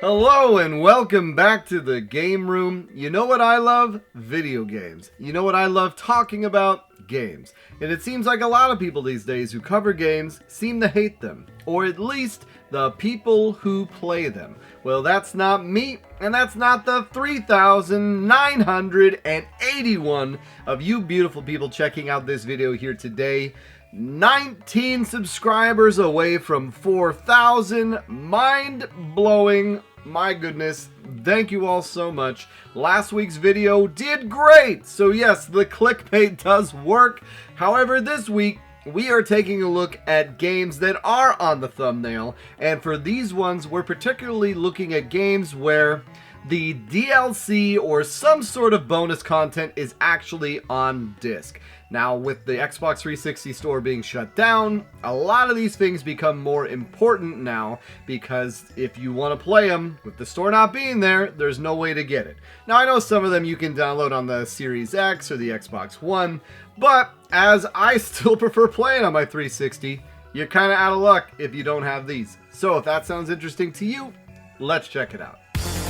Hello and welcome back to the game room. You know what I love? Video games. You know what I love talking about? Games. And it seems like a lot of people these days who cover games seem to hate them. Or at least the people who play them. Well, that's not me, and that's not the 3,981 of you beautiful people checking out this video here today. 19 subscribers away from 4,000. Mind-blowing. My goodness. Thank you all so much. Last week's video did great. So yes, the clickbait does work. However, this week, we are taking a look at games that are on the thumbnail. And for these ones, we're particularly looking at games where the DLC or some sort of bonus content is actually on disc. Now, with the Xbox 360 store being shut down, a lot of these things become more important now because if you want to play them, with the store not being there, there's no way to get it. Now, I know some of them you can download on the Series X or the Xbox One, but as I still prefer playing on my 360, you're kind of out of luck if you don't have these. So if that sounds interesting to you, let's check it out.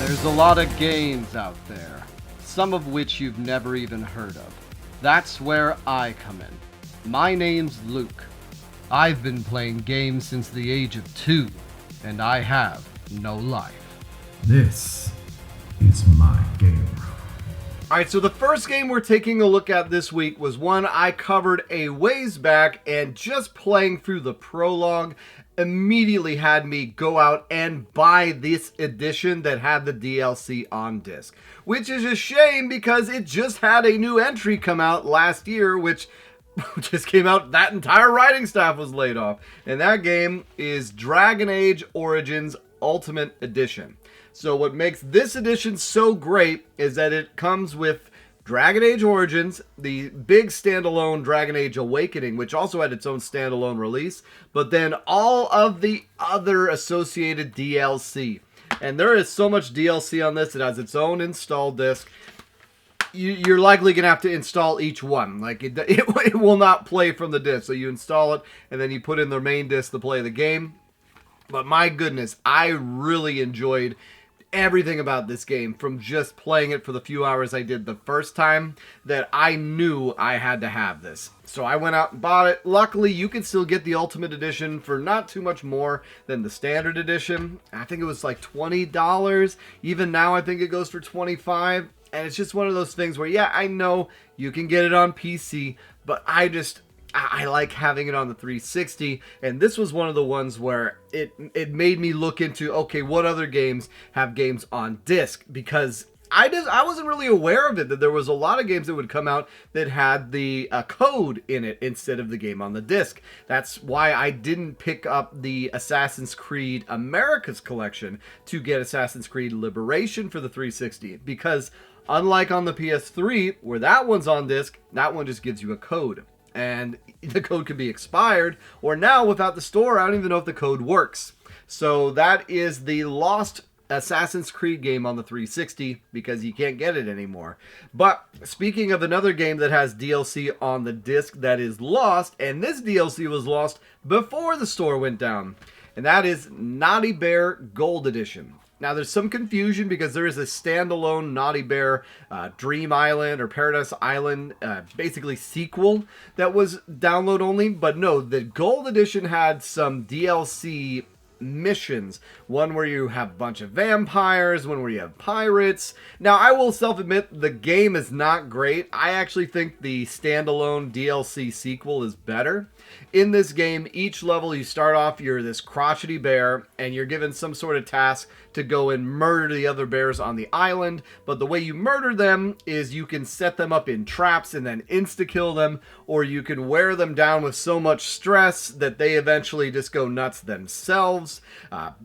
There's a lot of games out there, some of which you've never even heard of. That's where I come in. My name's Luke. I've been playing games since the age of 2, and I have no life. This is my game room. Alright, so the first game we're taking a look at this week was one I covered a ways back, and just playing through the prologue immediately had me go out and buy this edition that had the DLC on disc. Which is a shame because it just had a new entry come out last year, which just came out, that entire writing staff was laid off. And that game is Dragon Age Origins Ultimate Edition. So what makes this edition so great is that it comes with Dragon Age Origins, the big standalone Dragon Age Awakening, which also had its own standalone release, but then all of the other associated DLC. And there is so much DLC on this, it has its own install disc. You're likely going to have to install each one. Like it will not play from the disc. So you install it, and then you put in the main disc to play the game. But my goodness, I really enjoyed everything about this game from just playing it for the few hours I did the first time that I knew I had to have this. So I went out and bought it. Luckily, you can still get the Ultimate Edition for not too much more than the Standard Edition. I think it was like $20. Even now, I think it goes for $25. And it's just one of those things where, yeah, I know you can get it on PC, but I like having it on the 360, and this was one of the ones where it made me look into, okay, what other games have games on disc, because I wasn't really aware of it, that there was a lot of games that would come out that had the code in it instead of the game on the disc. That's why I didn't pick up the Assassin's Creed America's collection to get Assassin's Creed Liberation for the 360, because unlike on the PS3, where that one's on disc, that one just gives you a code. And the code can be expired, or now without the store, I don't even know if the code works. So that is the lost Assassin's Creed game on the 360 because you can't get it anymore. But speaking of another game that has DLC on the disc that is lost, and this DLC was lost before the store went down, and that is Naughty Bear Gold Edition. Now, there's some confusion because there is a standalone Naughty Bear Dream Island or Paradise Island, basically sequel that was download only. But no, the Gold Edition had some DLC missions. One where you have a bunch of vampires, one where you have pirates. Now, I will self-admit the game is not great. I actually think the standalone DLC sequel is better. In this game, each level you start off, you're this crotchety bear, and you're given some sort of task to go and murder the other bears on the island. But the way you murder them is you can set them up in traps and then insta-kill them, or you can wear them down with so much stress that they eventually just go nuts themselves.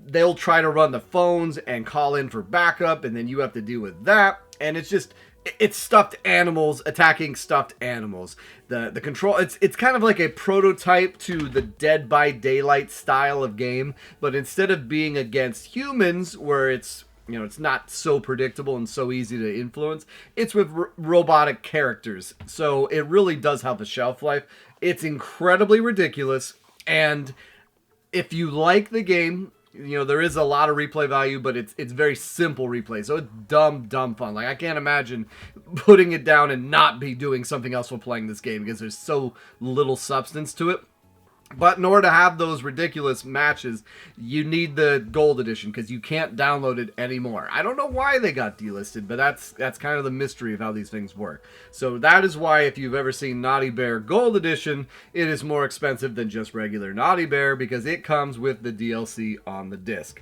They'll try to run the phones and call in for backup, and then you have to deal with that. And it's stuffed animals attacking stuffed animals. The control, it's kind of like a prototype to the Dead by Daylight style of game, but instead of being against humans, where it's not so predictable and so easy to influence, it's with robotic characters. So it really does have a shelf life. It's incredibly ridiculous, and if you like the game, You know, there is a lot of replay value, but it's very simple replay. So it's dumb fun. Like, I can't imagine putting it down and not be doing something else while playing this game because there's so little substance to it. But in order to have those ridiculous matches, you need the gold edition because you can't download it anymore. I don't know why they got delisted, but that's kind of the mystery of how these things work. So that is why if you've ever seen Naughty Bear Gold Edition, it is more expensive than just regular Naughty Bear because it comes with the DLC on the disc.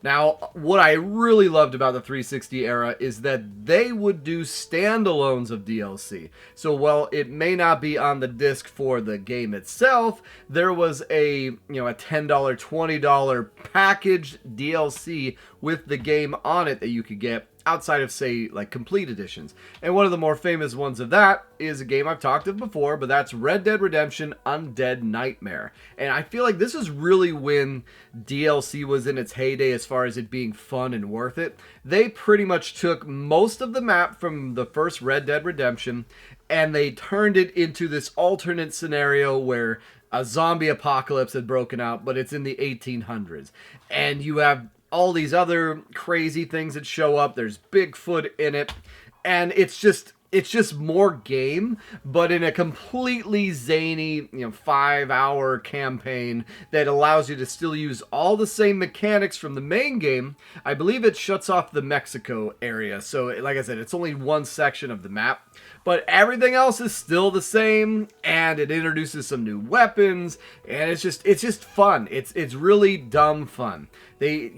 Now, what I really loved about the 360 era is that they would do standalones of DLC. So while it may not be on the disc for the game itself, there was a $10, $20 packaged DLC with the game on it that you could get outside of, say, like complete editions. And one of the more famous ones of that is a game I've talked of before, but that's Red Dead Redemption Undead Nightmare. And I feel like this is really when DLC was in its heyday as far as it being fun and worth it. They pretty much took most of the map from the first Red Dead Redemption and they turned it into this alternate scenario where a zombie apocalypse had broken out, but it's in the 1800s. And you have all these other crazy things that show up. There's Bigfoot in it, and it's just more game, but in a completely zany, 5-hour campaign that allows you to still use all the same mechanics from the main game. I believe it shuts off the Mexico area, so like I said, it's only one section of the map, but everything else is still the same, and it introduces some new weapons, and it's just fun. It's really dumb fun. They,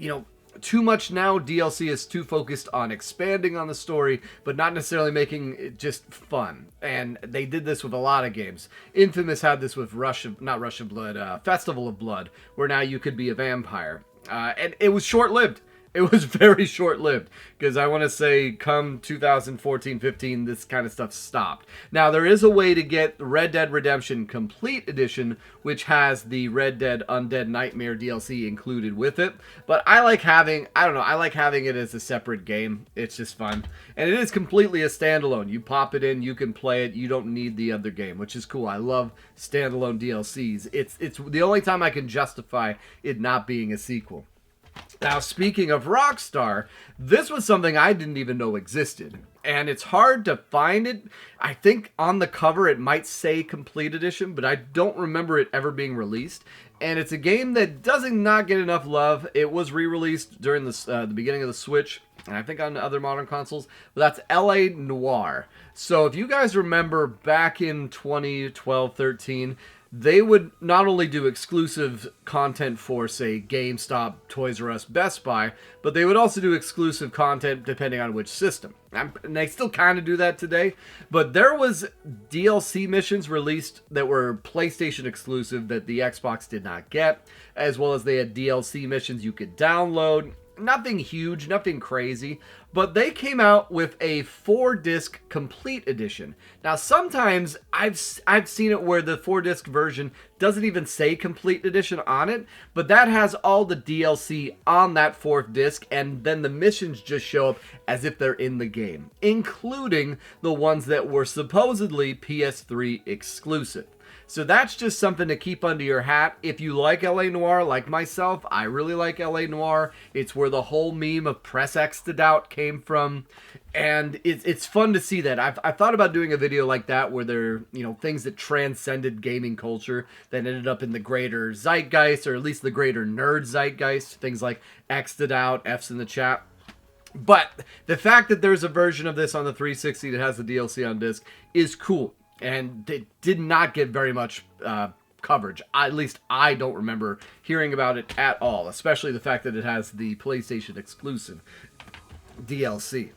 too much now DLC is too focused on expanding on the story, but not necessarily making it just fun. And they did this with a lot of games. Infamous had this with Festival of Blood, where now you could be a vampire. And it was short-lived. It was very short-lived, because I want to say come 2014-15, this kind of stuff stopped. Now, there is a way to get Red Dead Redemption Complete Edition, which has the Red Dead Undead Nightmare DLC included with it. But I like having it as a separate game. It's just fun. And it is completely a standalone. You pop it in, you can play it, you don't need the other game, which is cool. I love standalone DLCs. It's the only time I can justify it not being a sequel. Now, speaking of Rockstar, this was something I didn't even know existed. And it's hard to find it. I think on the cover it might say Complete Edition, but I don't remember it ever being released. And it's a game that doesn't not get enough love. It was re-released during the beginning of the Switch, and I think on other modern consoles. But that's LA Noire. So if you guys remember back in 2012-13, they would not only do exclusive content for, say, GameStop, Toys R Us, Best Buy, but they would also do exclusive content depending on which system. And they still kind of do that today, but there was DLC missions released that were PlayStation exclusive that the Xbox did not get, as well as they had DLC missions you could download. Nothing huge, nothing crazy, but they came out with a 4-disc complete edition. Now, sometimes I've seen it where the 4-disc version doesn't even say complete edition on it, but that has all the DLC on that 4th disc, and then the missions just show up as if they're in the game, including the ones that were supposedly PS3 exclusive. So that's just something to keep under your hat. If you like LA Noire, like myself, I really like LA Noire. It's where the whole meme of Press X to Doubt came from. And it's fun to see that. I've thought about doing a video like that where there are, things that transcended gaming culture that ended up in the greater zeitgeist, or at least the greater nerd zeitgeist. Things like X to Doubt, F's in the chat. But the fact that there's a version of this on the 360 that has the DLC on disc is cool. And it did not get very much coverage. At least I don't remember hearing about it at all, especially the fact that it has the PlayStation exclusive DLC.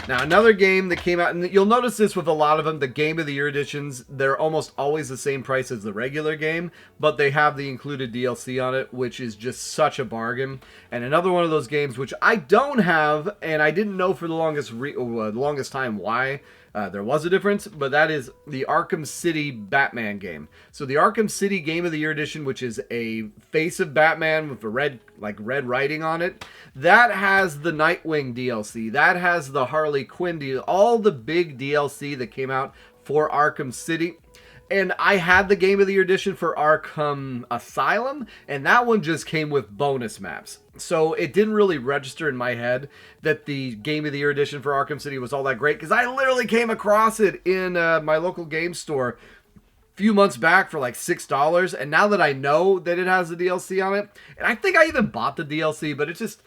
Now, another game that came out, and you'll notice this with a lot of them, the Game of the Year editions, they're almost always the same price as the regular game, but they have the included DLC on it, which is just such a bargain. And another one of those games which I don't have, and I didn't know for the longest time why there was a difference, but that is the Arkham City Batman game. So the Arkham City Game of the Year edition, which is a face of Batman with a red writing on it, that has the Nightwing DLC, that has the Harley Quinn DLC, all the big DLC that came out for Arkham City. And I had the Game of the Year edition for Arkham Asylum, and that one just came with bonus maps. So it didn't really register in my head that the Game of the Year edition for Arkham City was all that great, because I literally came across it in my local game store a few months back for like $6, and now that I know that it has the DLC on it, and I think I even bought the DLC, but it's just...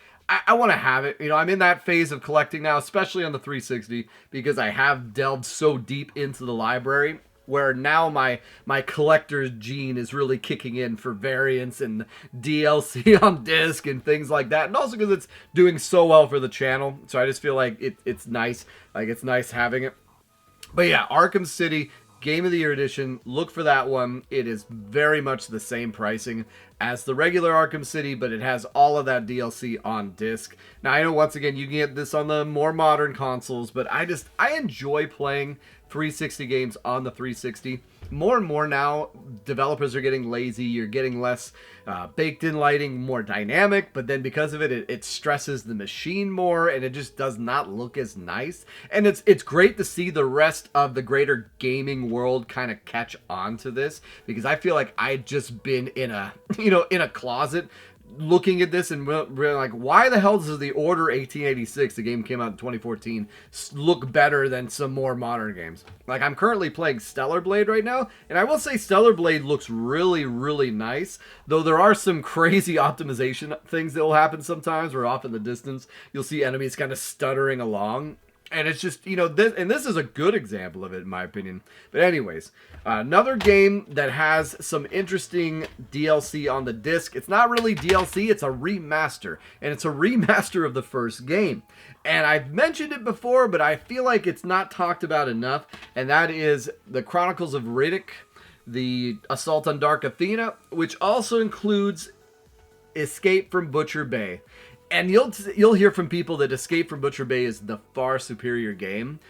I want to have it. I'm in that phase of collecting now, especially on the 360, because I have delved so deep into the library, where now my collector's gene is really kicking in for variants and DLC on disc and things like that. And also because it's doing so well for the channel. So I just feel like it's nice. Like, it's nice having it. But yeah, Arkham City Game of the Year edition, look for that one. It is very much the same pricing as the regular Arkham City, but it has all of that DLC on disc. Now, I know, once again, you can get this on the more modern consoles, but I enjoy playing 360 games on the 360. More and more now, developers are getting lazy. You're getting less baked-in lighting, more dynamic, but then because of it, it stresses the machine more, and it just does not look as nice. And it's great to see the rest of the greater gaming world kind of catch on to this, because I feel like I'd just been in a, in a closet looking at this and really like, why the hell does the Order 1886, the game came out in 2014, look better than some more modern games? Like, I'm currently playing Stellar Blade right now, and I will say Stellar Blade looks really, really nice, though there are some crazy optimization things that will happen sometimes, where off in the distance, you'll see enemies kind of stuttering along. And it's just, this is a good example of it, in my opinion. But anyways, another game that has some interesting DLC on the disc. It's not really DLC, it's a remaster. And it's a remaster of the first game. And I've mentioned it before, but I feel like it's not talked about enough. And that is the Chronicles of Riddick, the Assault on Dark Athena, which also includes Escape from Butcher Bay. And you'll hear from people that Escape from Butcher Bay is the far superior game,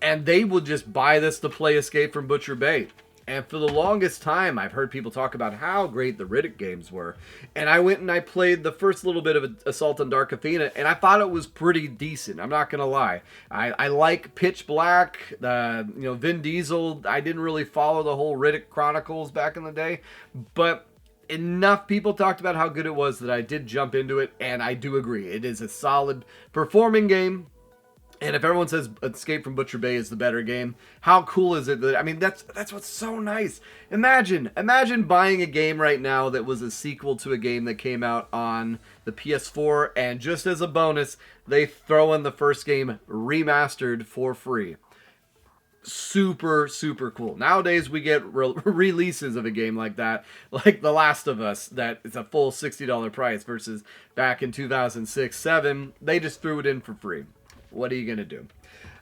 and they will just buy this to play Escape from Butcher Bay. And for the longest time, I've heard people talk about how great the Riddick games were. And I went and I played the first little bit of Assault on Dark Athena, and I thought it was pretty decent. I'm not going to lie. I like Pitch Black, Vin Diesel. I didn't really follow the whole Riddick Chronicles back in the day, but enough people talked about how good it was that I did jump into it, and I do agree. It is a solid performing game, and if everyone says Escape from Butcher Bay is the better game, how cool is it that, that's what's so nice. Imagine buying a game right now that was a sequel to a game that came out on the PS4, and just as a bonus, they throw in the first game remastered for free. Super, super cool. Nowadays, we get releases of a game like that, like The Last of Us, that is a full $60 price, versus back in 2006-07, they just threw it in for free. What are you going to do?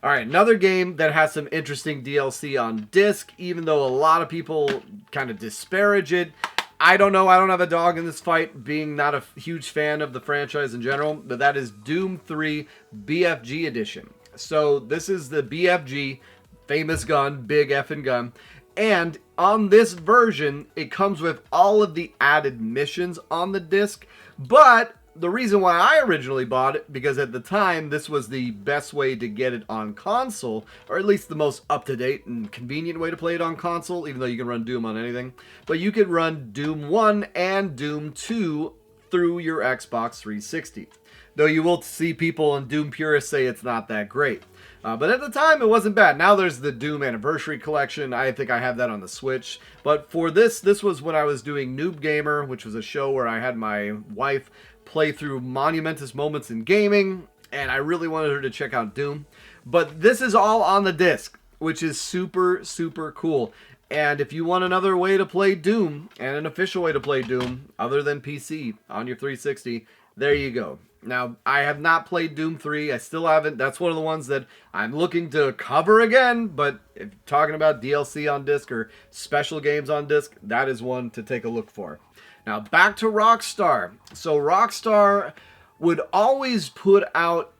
All right, another game that has some interesting DLC on disc, even though a lot of people kind of disparage it. I don't know. I don't have a dog in this fight, being not a huge fan of the franchise in general, but that is Doom 3 BFG Edition. So this is the BFG famous gun, big effing gun. And on this version, it comes with all of the added missions on the disc. But the reason why I originally bought it, because at the time, this was the best way to get it on console, or at least the most up-to-date and convenient way to play it on console, even though you can run Doom on anything. But you could run Doom 1 and Doom 2 through your Xbox 360. Though you will see people and Doom purists say it's not that great. But at the time, it wasn't bad. Now there's the Doom Anniversary Collection. I think I have that on the Switch. But for this was when I was doing Noob Gamer, which was a show where I had my wife play through monumentous moments in gaming, and I really wanted her to check out Doom. But this is all on the disc, which is super, super cool. And if you want another way to play Doom, and an official way to play Doom, other than PC, on your 360, there you go. Now, I have not played Doom 3. I still haven't. That's one of the ones that I'm looking to cover again. But if you're talking about DLC on disc or special games on disc, that is one to take a look for. Now, back to Rockstar. So Rockstar would always put out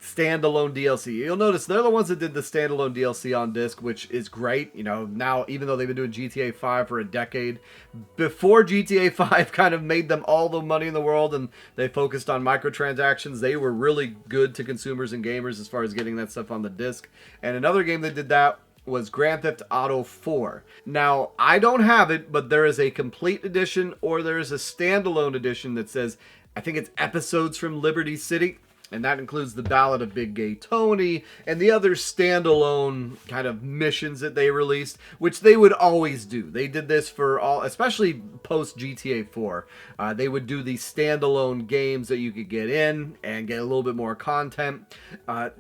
standalone DLC. You'll notice they're the ones that did the standalone DLC on disc, which is great. Now, even though they've been doing GTA 5 for a decade, before GTA 5 kind of made them all the money in the world and they focused on microtransactions, they were really good to consumers and gamers as far as getting that stuff on the disc. And another game that did that was Grand Theft Auto 4. Now, I don't have it, but there is a complete edition or there is a standalone edition that says, I think it's Episodes from Liberty City. And that includes the Ballad of Big Gay Tony and the other standalone kind of missions that they released, which they would always do. They did this for all, especially post GTA 4. They would do these standalone games that you could get in and get a little bit more content.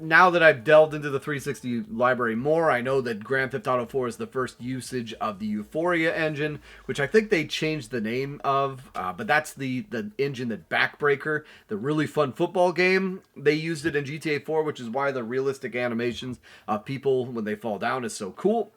Now that I've delved into the 360 library more, I know that Grand Theft Auto 4 is the first usage of the Euphoria engine, which I think they changed the name of, but that's the engine that Backbreaker, the really fun football game, they used it in GTA 4, which is why the realistic animations of people when they fall down is so cool.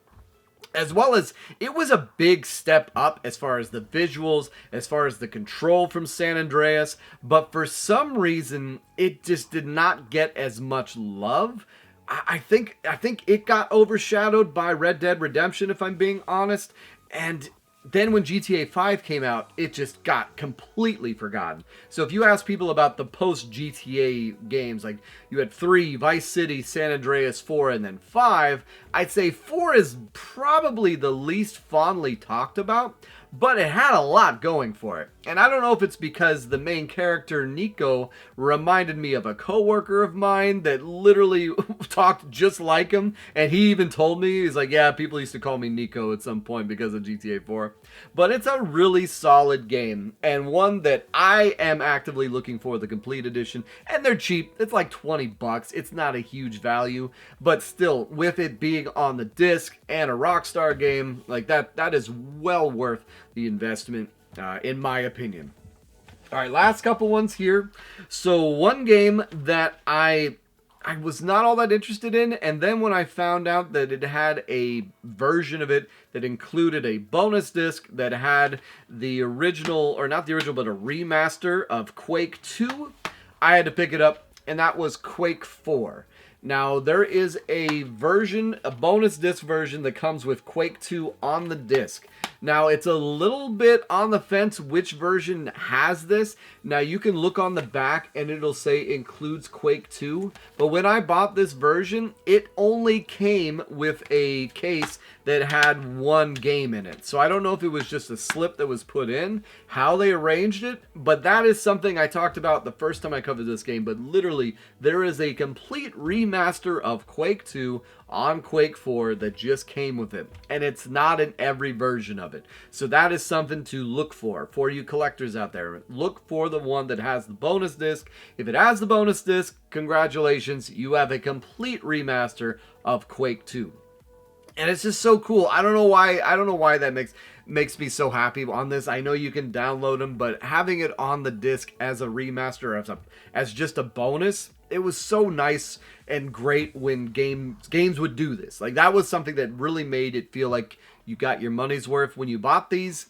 As well as, it was a big step up as far as the visuals, as far as the control from San Andreas, but for some reason, it just did not get as much love. I think it got overshadowed by Red Dead Redemption, if I'm being honest, and then when GTA 5 came out, it just got completely forgotten. So if you ask people about the post-GTA games, like you had 3, Vice City, San Andreas, 4, and then 5, I'd say 4 is probably the least fondly talked about, but it had a lot going for it. And I don't know if it's because the main character, Nico, reminded me of a coworker of mine that literally talked just like him, and he even told me, he's like, yeah, people used to call me Nico at some point because of GTA 4. But it's a really solid game, and one that I am actively looking for the complete edition, and they're cheap. It's like $20. It's not a huge value, but still, with it being on the disc and a Rockstar game, like that is well worth the investment, in my opinion. All right, last couple ones here. So one game that I was not all that interested in, and then when I found out that it had a version of it that included a bonus disc that had the original, or not the original, but a remaster of Quake 2, I had to pick it up, and that was Quake 4. Now, there is a version, a bonus disc version that comes with Quake 2 on the disc. Now, it's a little bit on the fence which version has this. Now, you can look on the back and it'll say includes Quake 2. But when I bought this version, it only came with a case that had one game in it. So I don't know if it was just a slip that was put in, how they arranged it, but that is something I talked about the first time I covered this game. But literally, there is a complete remaster of Quake 2 on Quake 4 that just came with it, and it's not in every version of it. So that is something to look for you collectors out there. Look for the one that has the bonus disc. If it has the bonus disc, congratulations, you have a complete remaster of Quake 2. And it's just so cool. I don't know why that makes me so happy on this. I know you can download them, but having it on the disc as a remaster, as just a bonus, it was so nice and great when games would do this. Like, that was something that really made it feel like you got your money's worth when you bought these.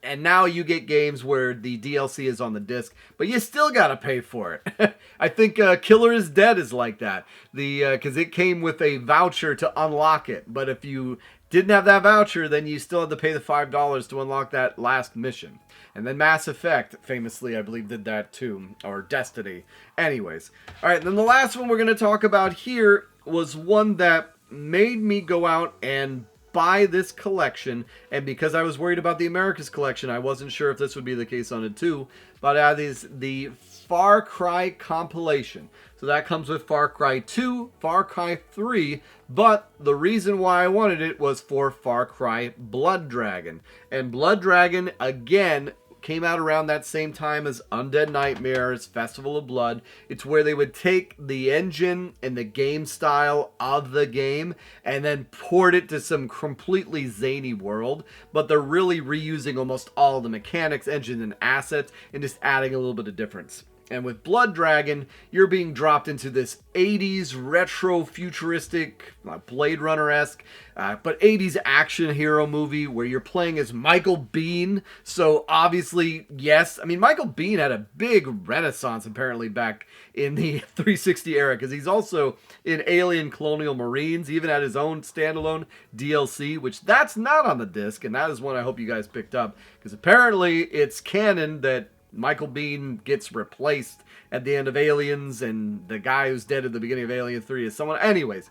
And now you get games where the DLC is on the disc, but you still gotta pay for it. I think Killer is Dead is like that. Because it came with a voucher to unlock it. But if you didn't have that voucher, then you still had to pay the $5 to unlock that last mission. And then Mass Effect, famously, I believe, did that too. Or Destiny. Anyways. Alright, then the last one we're going to talk about here was one that made me go out and buy this collection, and because I was worried about the Americas collection, I wasn't sure if this would be the case on it too, but it is the Far Cry compilation. So that comes with Far Cry 2, Far Cry 3, but the reason why I wanted it was for Far Cry Blood Dragon. And Blood Dragon, again, came out around that same time as Undead Nightmares, Festival of Blood. It's where they would take the engine and the game style of the game and then port it to some completely zany world, but they're really reusing almost all the mechanics, engine, and assets and just adding a little bit of difference. And with Blood Dragon, you're being dropped into this 80s retro futuristic, Blade Runner-esque, but 80s action hero movie where you're playing as Michael Biehn. So obviously, yes, I mean, Michael Biehn had a big renaissance apparently back in the 360 era, because he's also in Alien Colonial Marines, even had his own standalone DLC, which that's not on the disc, and that is one I hope you guys picked up, because apparently it's canon that Michael Biehn gets replaced at the end of Aliens, and the guy who's dead at the beginning of Alien 3 is someone. Anyways,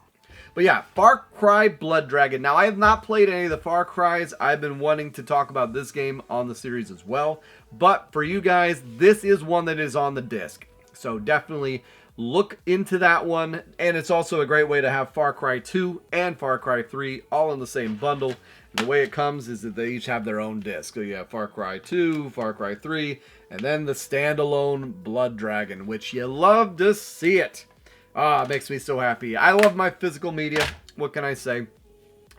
But yeah, Far Cry Blood Dragon. Now, I have not played any of the Far Crys. I've been wanting to talk about this game on the series as well. But for you guys, this is one that is on the disc. So definitely look into that one. And it's also a great way to have Far Cry 2 and Far Cry 3 all in the same bundle. And the way it comes is that they each have their own disc. So you have Far Cry 2, Far Cry 3, and then the standalone Blood Dragon, which you love to see it. Ah, it makes me so happy. I love my physical media. What can I say?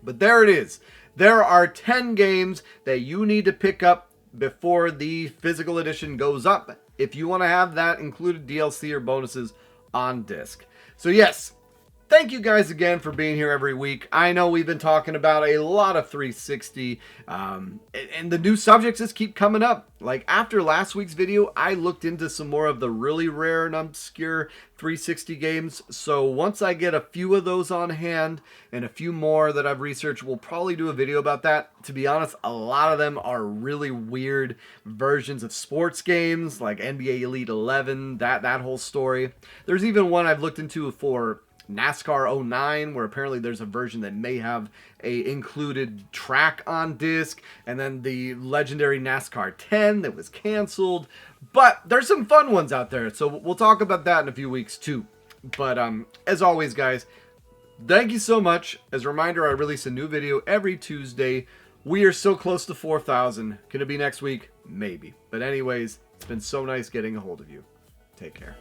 But there it is. There are 10 games that you need to pick up before the physical edition goes up if you want to have that included DLC or bonuses on disc. So yes, thank you guys again for being here every week. I know we've been talking about a lot of 360, and the new subjects just keep coming up. Like after last week's video, I looked into some more of the really rare and obscure 360 games. So once I get a few of those on hand and a few more that I've researched, we'll probably do a video about that. To be honest, a lot of them are really weird versions of sports games like NBA Elite 11, that whole story. There's even one I've looked into for NASCAR 09, where apparently there's a version that may have a included track on disc, and then the legendary NASCAR 10 that was canceled. But there's some fun ones out there, so we'll talk about that in a few weeks too. But as always, guys, thank you so much. As a reminder, I release a new video every Tuesday. We are so close to 4,000. Could it be next week? Maybe. But anyways, it's been so nice getting a hold of you. Take care.